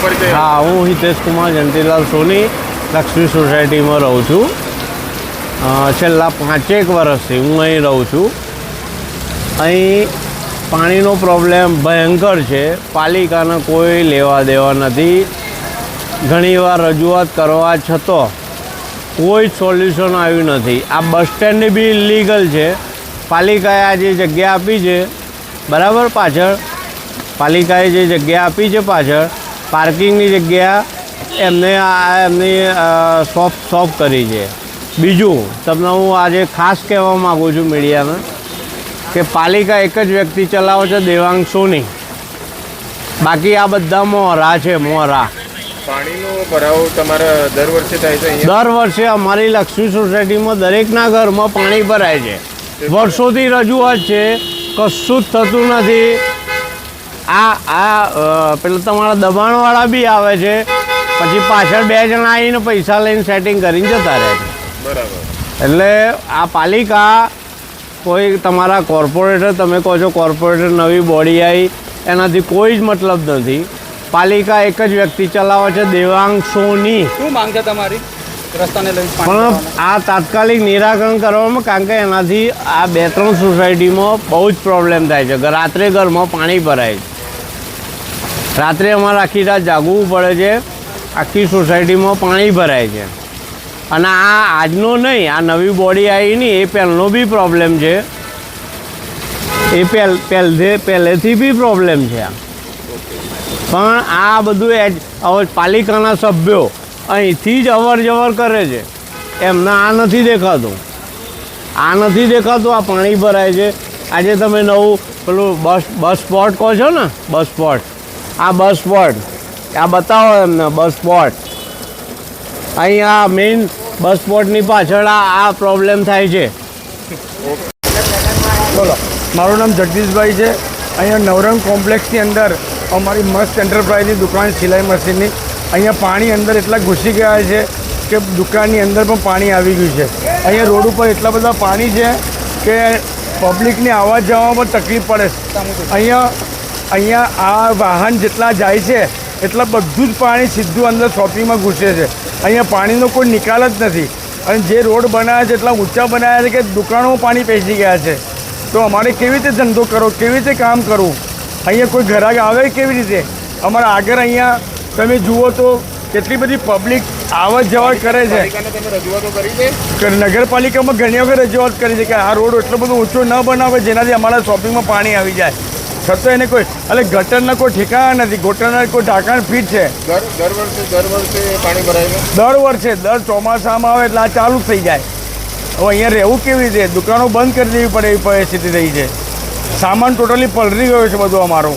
પરિચય? हाँ, हूँ हितेश कुमार जंतीलाल सोनी लक्ष्मी सोसायटी में रहूँ छूँ। छेल्ला 5 वर्षथी हूँ अहीं रहूँ छूँ। अहीं पाणीनो प्रॉब्लेम भयंकर है। पालिकाने कोई लेवा देवा नहीं। घणीवार रजूआत करवा छतो कोई सोल्यूशन आव्युं नहीं। आ बस स्टेन्ड भी इलीगल है। पालिकाए आ जे जग्या आपी है बराबर, पाछळ पालिकाए जे जग्या आपी है पाछळ पार्किंगनी जग्या एमनी शॉप करी है। बीजू तमने हूँ आज खास कहवा मागू छूं मीडिया में कि पालिका एक ज व्यक्ति चलावे छे, देवांग सोनी। बाकी आ बधा मोहरा है। मोहरा પાણીનો ભરાવો તમારા દર વર્ષે થાય છે અહીંયા? दर वर्षे अमारी लक्ष्मी सोसायटी में दरेकना घर में पानी भराय छे। वर्षोथी रजूआत छे, कशुं ज थतुं नथी। पेला तमारा दबाणवाळा बी आवे छे, पछी पाछळ 2 जणा आवीने पैसा लईने सेटिंग करीने जता रहे छे। બરાબર। એટલે આ પાલિકા કોઈ તમારા કોર્પોરેટર, તમે કહો છો કોર્પોરેટર નવી બોડી આવી, એનાથી કોઈ જ મતલબ નથી। પાલિકા એક જ વ્યક્તિ ચલાવે છે, દેવાંગ સોની। શું માંગ છે તમારી રસ્તાને લઈને? પણ આ તાત્કાલિક નિરાકરણ કરવામાં, કારણ કે એનાથી આ 2-3 સોસાયટીમાં બહુ જ પ્રોબ્લેમ થાય છે। રાત્રે ઘરમાં પાણી ભરાય છે। રાત્રે અમારે આખી રાત જાગવું પડે છે। આખી સોસાયટીમાં પાણી ભરાય છે। અને આ આજનો નહીં, આ નવી બોડી આવી નહીં, એ પહેલનો બી પ્રોબ્લેમ છે। એ પહેલેથી બી પ્રોબ્લેમ છે। પણ આ બધું હવે પાલિકાના સભ્યો અહીંથી જ અવર જવર કરે છે। એમને આ નથી દેખાતું। આ નથી દેખાતું। આ પાણી ભરાય છે। આજે તમે નવું પેલું બસ સ્પોટ કહો છો ને, બસ સ્પોટ, આ બસ સ્પોટ આ બતાવો એમને। બસ સ્પોટ અહીંયા મેઇન બસ સ્પોટની પાછળ આ પ્રોબ્લેમ થાય છે। બોલો, મારું નામ જગદીશભાઈ છે। અહીંયા નવરંગ કોમ્પ્લેક્સની અંદર અમારી મસ્ત એન્ટરપ્રાઇઝની દુકાન સિલાઈ મશીનની। અહીંયા પાણી અંદર એટલા ઘૂસી ગયા છે કે દુકાનની અંદર પણ પાણી આવી ગયું છે। અહીંયા રોડ ઉપર એટલા બધા પાણી છે કે પબ્લિકને આવવા જવામાં તકલીફ પડે છે। અહીંયા આ વાહન જેટલા જાય છે એટલા બધું જ પાણી સીધું અંદર શોપિંગમાં ઘૂસે છે। અહીંયા પાણીનો કોઈ નિકાલ જ નથી। અને જે રોડ બનાવ્યા છે એટલા ઊંચા બનાવ્યા છે કે દુકાનોમાં પાણી પેસી ગયા છે। તો અમારે કેવી રીતે ધંધો કરવો, કેવી રીતે કામ કરવું? અહીંયા કોઈ ગ્રાહક આવે કેવી રીતે? અમારા આગળ અહીંયા તમે જુઓ તો કેટલી બધી પબ્લિક આવત જવત કરે છે। પાલિકાને તમે રજૂઆતો કરી છે? કે નગરપાલિકામાં ઘણી વખત રજૂઆત કરી છે કે આ રોડ એટલો બધો ઊંચો ન બનાવે જેનાથી અમારા શોપિંગમાં પાણી આવી જાય। છતાં એને કોઈ ગટરના કોઈ ઠેકાણા નથી, ગટરના કોઈ ઢાંકણ ફીટ છે। દર વર્ષે પાણી ભરાય છે? દર વર્ષે દર ચોમાસામાં આવે એટલે આ ચાલુ જ થઈ જાય। હવે અહીંયા રહેવું કેવી રીતે? દુકાનો બંધ કરી દેવી પડે એવી પરિસ્થિતિ થઈ છે। સામાન ટોટલી પલળી ગયો છે બધો અમારો।